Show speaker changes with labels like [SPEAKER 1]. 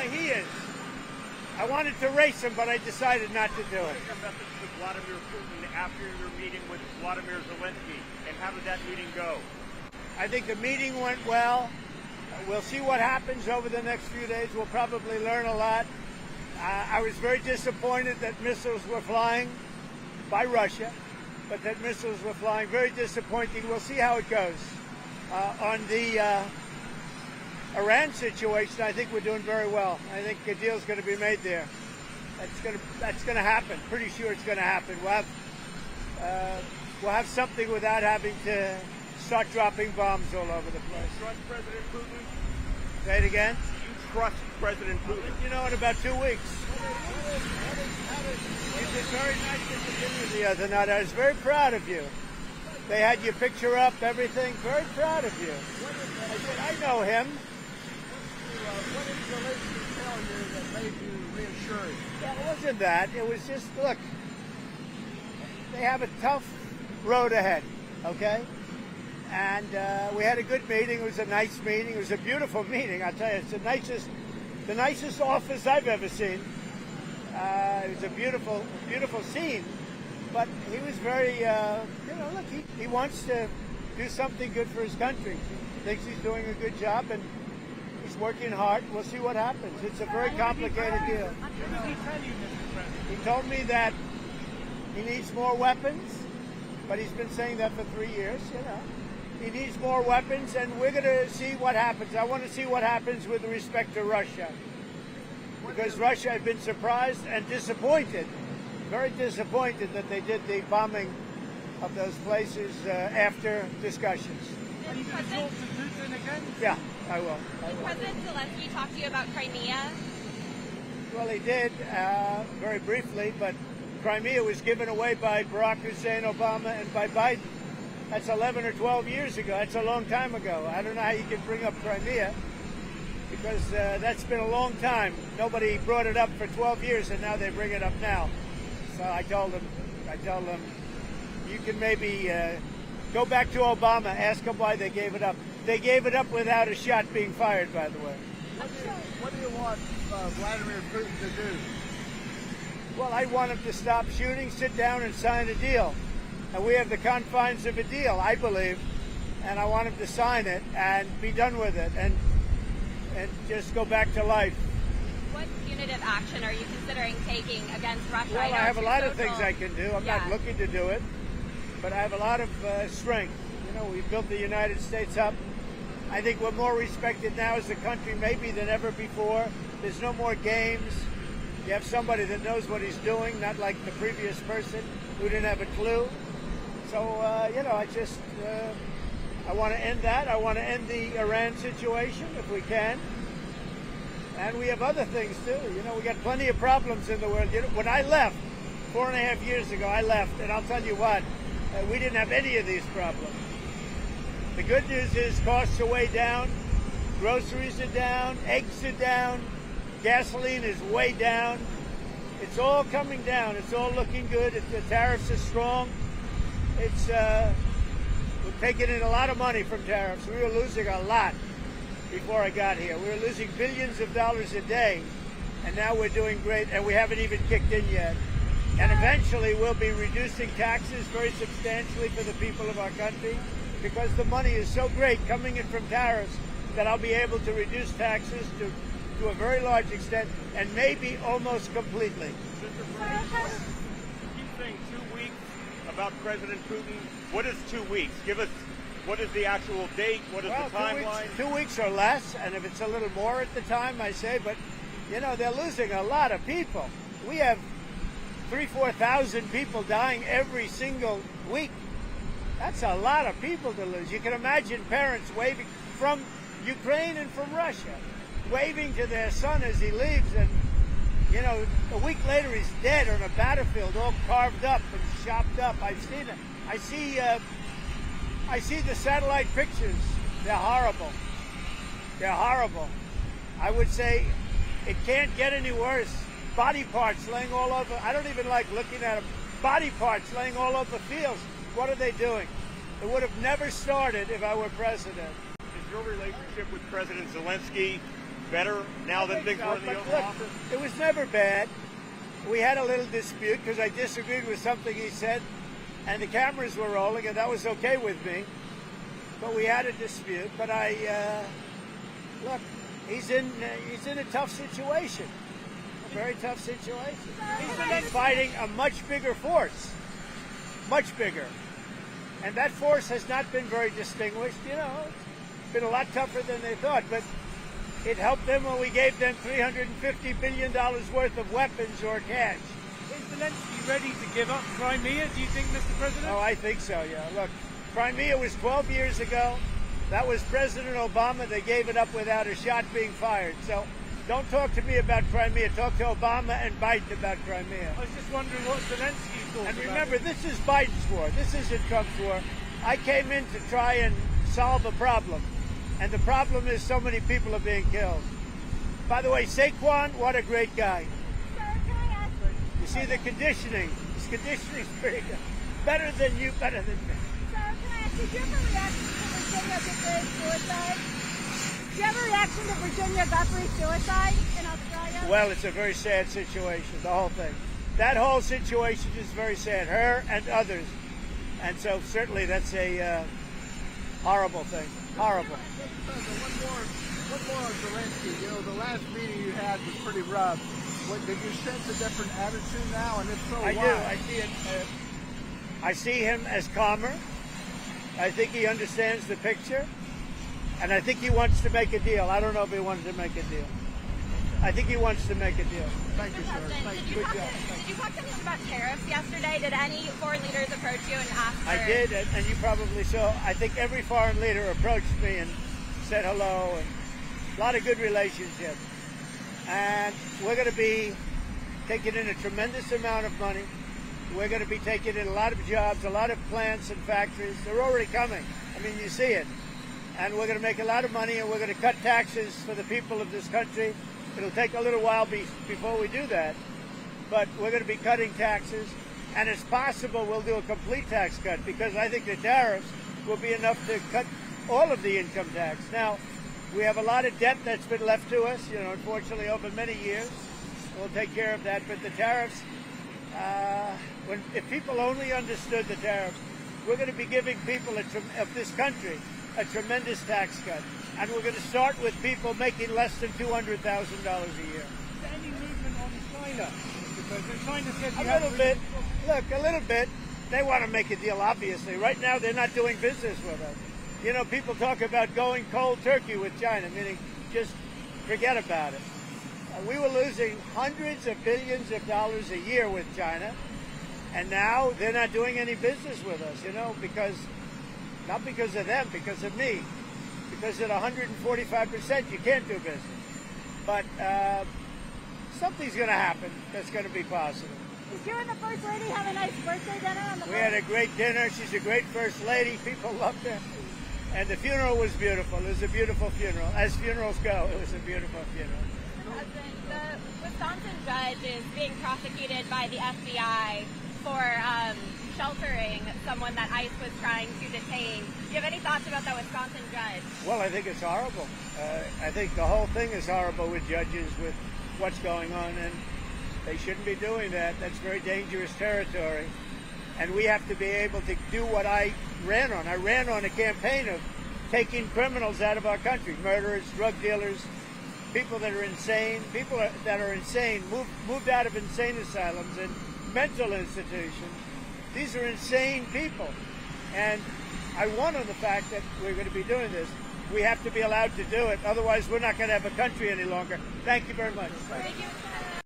[SPEAKER 1] he is. I wanted to race him, but I decided not to do it.
[SPEAKER 2] Your message to Vladimir Putin after your meeting with Vladimir Zelensky, and how did that meeting go?
[SPEAKER 1] I think the meeting went well. We'll see what happens over the next few days. We'll probably learn a lot. I was very disappointed that missiles were flying by Russia, but that missiles were flying. Very disappointing. We'll see how it goes. On the Iran situation, I think we're doing very well. I think a deal's going to be made there. That's going to happen. Pretty sure it's going to happen. We'll have something without having to start dropping bombs all over the place.
[SPEAKER 2] Trust President Putin?
[SPEAKER 1] Say it again.
[SPEAKER 2] You trust President Putin?
[SPEAKER 1] You know, in about 2 weeks. You did very nice at the dinner the other night. I was very proud of you. They had your picture up, everything. Very proud of you. I said, I know him.
[SPEAKER 3] What did Zelensky tell you that made you reassured?
[SPEAKER 1] Well, it wasn't that. It was just, look, they have a tough road ahead, okay? And we had a good meeting. It was a nice meeting. It was a beautiful meeting. I'll tell you, it's the nicest office I've ever seen. It was a beautiful, beautiful scene. But he was very, look, he wants to do something good for his country. He thinks he's doing a good job, and he's working hard. We'll see what happens. It's a very complicated deal. He told me that he needs more weapons, but he's been saying that for 3 years, He needs more weapons, and we're going to see what happens. I want to see what happens with respect to Russia. Because Russia, I've been surprised and disappointed, very disappointed that they did the bombing of those places after discussions.
[SPEAKER 3] Are you going to talk to Putin again?
[SPEAKER 1] Yeah, I will.
[SPEAKER 4] Did President Zelensky talk to you about Crimea?
[SPEAKER 1] Well, he did, very briefly, but Crimea was given away by Barack Hussein Obama and by Biden. That's 11 or 12 years ago. That's a long time ago. I don't know how you can bring up Crimea, because that's been a long time. Nobody brought it up for 12 years, and now they bring it up now. So I told them, you can maybe go back to Obama, ask him why they gave it up. They gave it up without a shot being fired, by the way.
[SPEAKER 3] What do you want Vladimir Putin to do?
[SPEAKER 1] Well, I want him to stop shooting, sit down, and sign a deal. And we have the confines of a deal, I believe, and I want him to sign it and be done with it and just go back to life.
[SPEAKER 4] What punitive action are you considering taking against Russia?
[SPEAKER 1] Well, I have a lot of things I can do. I'm not looking to do it, but I have a lot of strength. We've built the United States up. I think we're more respected now as a country maybe than ever before. There's no more games. You have somebody that knows what he's doing, not like the previous person who didn't have a clue. So, I want to end that. I want to end the Iran situation if we can. And we have other things too. We got plenty of problems in the world. When I left 4.5 years ago, and I'll tell you what, we didn't have any of these problems. The good news is costs are way down, groceries are down, eggs are down, gasoline is way down. It's all coming down. It's all looking good. The tariffs are strong. We're taking in a lot of money from tariffs. We were losing a lot before I got here. We were losing billions of dollars a day, and now we're doing great, and we haven't even kicked in yet. And eventually we'll be reducing taxes very substantially for the people of our country, because the money is so great coming in from tariffs that I'll be able to reduce taxes to a very large extent, and maybe almost completely.
[SPEAKER 2] Keep saying 2 weeks about President Putin. What is 2 weeks? Give us, what is the actual date? What is the timeline?
[SPEAKER 1] 2 weeks or less, and if it's a little more at the time, I say, but they're losing a lot of people. We have 3,000-4,000 people dying every single week. That's a lot of people to lose. You can imagine parents waving from Ukraine and from Russia, waving to their son as he leaves, and a week later he's dead on a battlefield, all carved up and chopped up. I've seen it. I see the satellite pictures. They're horrible. They're horrible. I would say it can't get any worse. Body parts laying all over. I don't even like looking at them. Body parts laying all over fields. What are they doing? It would have never started if I were president.
[SPEAKER 2] Is your relationship with President Zelensky better now than things were in the
[SPEAKER 1] But
[SPEAKER 2] Oval
[SPEAKER 1] look,
[SPEAKER 2] Office?
[SPEAKER 1] it was never bad. We had a little dispute because I disagreed with something he said, and the cameras were rolling, and that was okay with me. But we had a dispute. But look, he's in a tough situation, a very tough situation. He's fighting a much bigger force, much bigger, and that force has not been very distinguished. You know, it's been a lot tougher than they thought, but it helped them when we gave them $350 billion worth of weapons or cash.
[SPEAKER 5] Is Zelensky ready to give up Crimea, do you think, Mr. President?
[SPEAKER 1] Oh, I think so, yeah. Look, Crimea was 12 years ago. That was President Obama. They gave it up without a shot being fired. So don't talk to me about Crimea. Talk to Obama and Biden about Crimea.
[SPEAKER 5] I was just wondering what Zelensky thought
[SPEAKER 1] And
[SPEAKER 5] about
[SPEAKER 1] remember,
[SPEAKER 5] it.
[SPEAKER 1] this is Biden's war. This isn't Trump's war. I came in to try and solve a problem. And the problem is so many people are being killed. By the way, Saquon, what a great guy.
[SPEAKER 4] Sir, can I ask?
[SPEAKER 1] You see the conditioning. His conditioning's pretty good. Better than you, better than me.
[SPEAKER 4] Sir, can I ask? Did you have a reaction to Virginia Guthrie's suicide? Do you have a reaction to Virginia Guthrie's suicide in Australia?
[SPEAKER 1] Well, it's a very sad situation, the whole thing. That whole situation is very sad, her and others. And so certainly that's a horrible thing, horrible.
[SPEAKER 3] Mr. President, one more on Zelensky. You know, the last meeting you had was pretty rough. Did you sense a different attitude now? And if so,
[SPEAKER 1] I
[SPEAKER 3] why?
[SPEAKER 1] do, I see it. I see him as calmer. I think he understands the picture. And I think he wants to make a deal. I don't know if he wanted to make a deal. I think he wants to make a deal.
[SPEAKER 3] Thank you, sir. Thank you.
[SPEAKER 1] Good job.
[SPEAKER 4] Did you talk to him about tariffs yesterday? Did any foreign leaders approach you and ask for...
[SPEAKER 1] I did, and you probably saw. I think every foreign leader approached me and said hello, and a lot of good relationships. And we're going to be taking in a tremendous amount of money. We're going to be taking in a lot of jobs, a lot of plants and factories. They're already coming. I mean, you see it. And we're going to make a lot of money, and we're going to cut taxes for the people of this country. It'll take a little while before we do that, but we're going to be cutting taxes, and it's possible we'll do a complete tax cut because I think the tariffs will be enough to cut all of the income tax. Now, we have a lot of debt that's been left to us, you know, unfortunately over many years. We'll take care of that, but the tariffs, if people only understood the tariffs, we're going to be giving people of this country a tremendous tax cut. And we're going to start with people making less than $200,000 a year.
[SPEAKER 5] Is there any movement on China, Mr. President? China said you
[SPEAKER 1] A
[SPEAKER 5] have
[SPEAKER 1] little bit. Look, a little bit. They want to make a deal, obviously. Right now, they're not doing business with us. You know, people talk about going cold turkey with China, meaning just forget about it. We were losing hundreds of billions of dollars a year with China, and now they're not doing any business with us, you know, not because of them, because of me. Because at 145%, you can't do business. But something's going to happen that's going to be positive.
[SPEAKER 4] Did you and the First Lady have a nice birthday dinner on the
[SPEAKER 1] We had a great dinner. She's a great First Lady. People loved her. And the funeral was beautiful. It was a beautiful funeral. As funerals go, it was a beautiful funeral.
[SPEAKER 4] The Wisconsin judge is being prosecuted by the FBI for sheltering someone that ICE was trying to detain. Do you have any thoughts about that Wisconsin judge?
[SPEAKER 1] Well, I think it's horrible. I think the whole thing is horrible with judges, with what's going on, and they shouldn't be doing that. That's very dangerous territory. And we have to be able to do what I ran on. I ran on a campaign of taking criminals out of our country, murderers, drug dealers, people that are insane, moved out of insane asylums and mental institutions. These are insane people. And I won on the fact that we're going to be doing this. We have to be allowed to do it. Otherwise, we're not going to have a country any longer. Thank you very much.
[SPEAKER 4] Thank you.